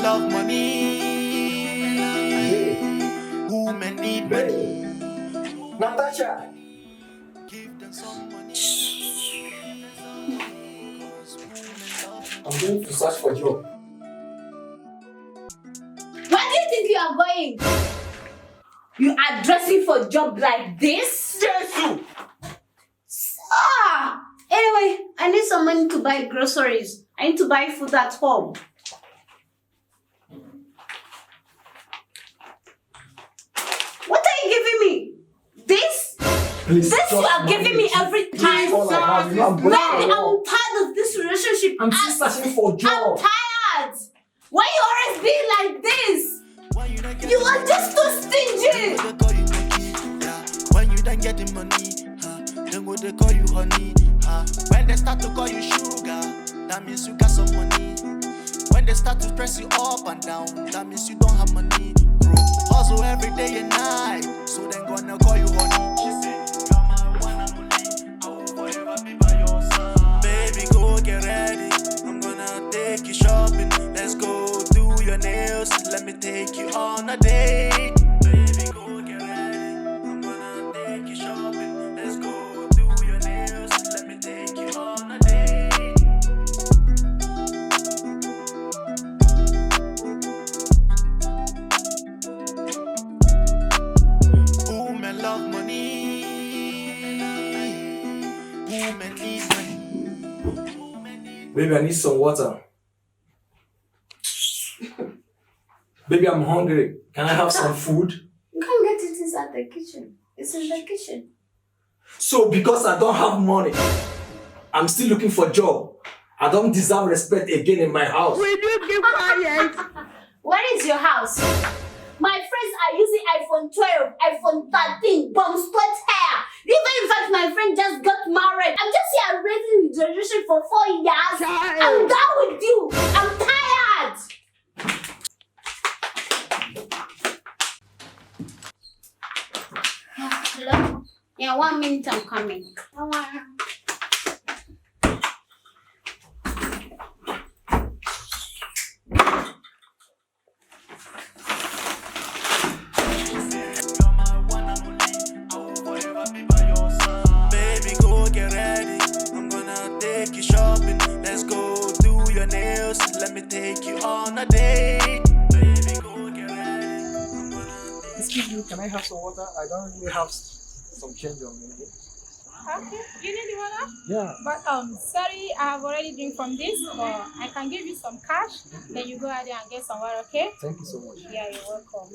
love money. Women need money. Natasha. Give them some money. I'm going to search for a job. Where do you think you are going? You are dressing for a job like this? Jesus! Anyway, I need some money to buy groceries. I need to buy food at home. What are you giving me? This? Please, This you are giving me every time. all I have, you know, I'm going Reddy, for I'm work. tired of this relationship. I'm still searching for a job. I'm tired. Why you always being like this? You are just too stingy. When you don't get the money, then go they call you honey. When they start to call you sugar, that means you got some money. When they start to press you up and down, that means you don't have money. Bro, hustle every day and night, so then gonna call you honey. She said, you're my one and only, I will forever be by your side. Baby, go get ready, I'm gonna take you shopping. Let's go do your nails, let me take you on a date. Baby, go get ready, I'm gonna take you shopping. Let's go do your nails, let me take you on a date. Women love money. Women need money. Baby, I need some water. Baby, I'm hungry. Can I have some food? You can't get it inside the kitchen. It's in the kitchen. So because I don't have money, I'm still looking for a job. I don't deserve respect again in my house. Will you keep quiet? Where is your house? My friends are using iPhone 12, iPhone 13, bomb split hair. Even in fact, my friend just got married. I'm just here raising the generation for 4 years. Child. I'm done with you. I'm tired. Hello? Yeah, 1 minute, I'm coming. Baby, go get ready. I'm gonna take you shopping. Let's go do your nails. Let me take you on a date. Baby, go get ready. I'm gonna Excuse me, can I have some water? I don't really have some change on me. Okay, you need the water? Yeah. But sorry, I have already drink from this, but I can give you some cash. Then you go out there and get some water, okay? Thank you so much. Yeah, you're welcome.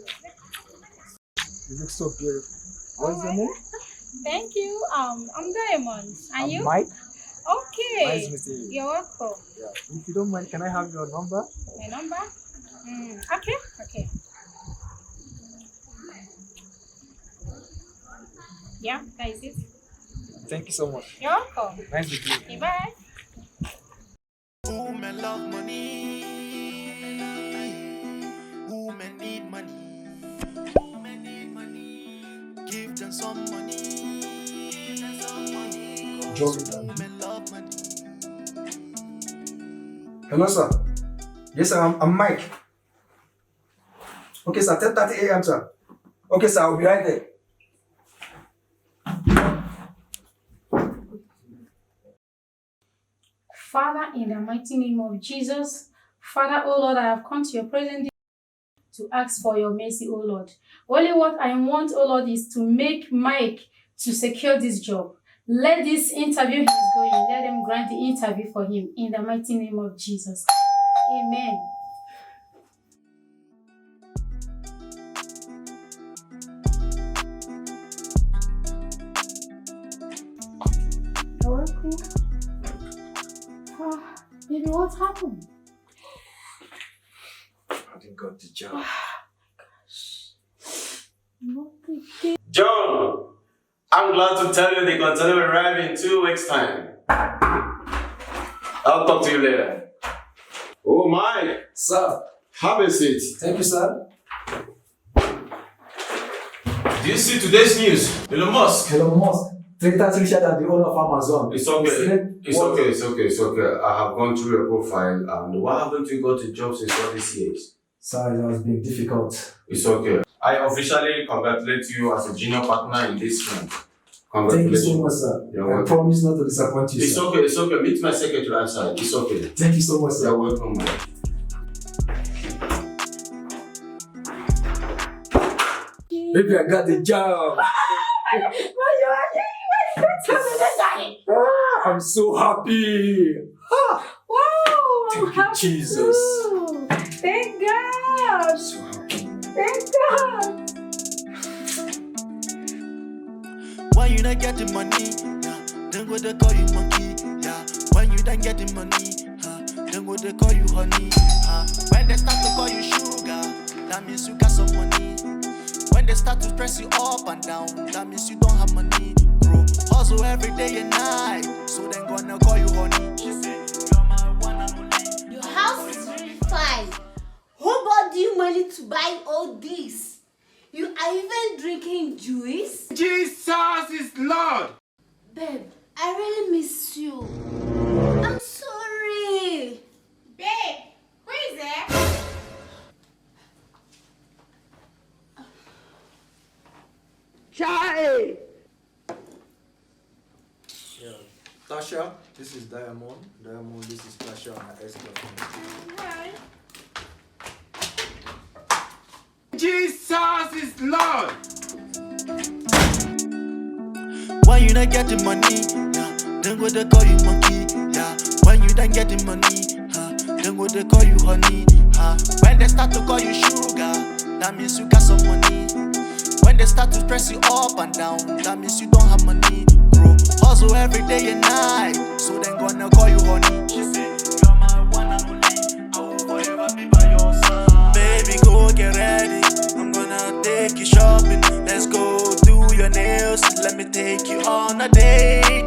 You look so beautiful. What's your name? Thank you. I'm Diamond. And I'm you? Mike. Okay. Nice meeting you. You're welcome. Yeah. If you don't mind, can I have your number? My number? Okay. Okay. Yeah, that is it. Thank you so much. You're welcome. Nice meeting you. Okay, bye. Women love money. Women need money. Women need money. Give them some money. Give them some money. 'Cause women love money. Hello, sir. Yes, sir. I'm Mike. Okay, sir. 10:30 a.m., sir. Okay, sir. I'll be right there. Father, in the mighty name of Jesus, Father, oh Lord, I have come to your presence to ask for your mercy, oh Lord. Only what I want, oh Lord, is to make Mike to secure this job. Let this interview he's going, let him grant the interview for him in the mighty name of Jesus. Amen. You're welcome. Baby, what happened? I didn't got the job. John, I'm glad to tell you the container will arrive in 2 weeks' time. I'll talk to you later. Oh, Mike. Sir. Have a seat. Thank you, sir. Do you see today's news? Elon Musk. Elon Musk. Twitter richer than the owner of Amazon. It's okay. It's okay. I have gone through your profile, and why haven't you got a job since all these years? Sorry, that was being difficult. It's okay. I officially congratulate you as a junior partner in this room. Thank you so much, sir. I promise not to disappoint you, It's sir. okay, it's okay. Meet my secretary outside. It's okay. Thank you so much, sir. You're welcome, man. Baby, I got the job. I'm so happy. Wow! Thank you, Jesus. Thank God! So happy. Thank God! When you don't get the money, then go they call you monkey. Yeah. When you don't get the money, then go they call you honey. When they start to call you sugar, that means you got some money. When they start to press you up and down, that means you don't have money, bro. Hustle every day and night, so then gonna call you honey. She said, you're my one and only. Your house is really fine. Who bought you money to buy all this? You are even drinking juice? Jesus is Lord! Babe, I really miss you. I'm sorry. Babe, who is there? Tasha, this is Diamond. Diamond, this is Tasha, my ex-girlfriend. Hi. Jesus is Lord! When you don't get the money, then go they call you monkey. Yeah. When you don't get the money, then go they call you honey. When they start to call you sugar, that means you got some money. When they start to press you up and down, that means you don't have money, bro. Hustle every day and night, so then gonna call you honey. She said, you're my one and only. I will forever be by your side. Baby, go get ready. I'm gonna take you shopping. Let's go do your nails. Let me take you on a date.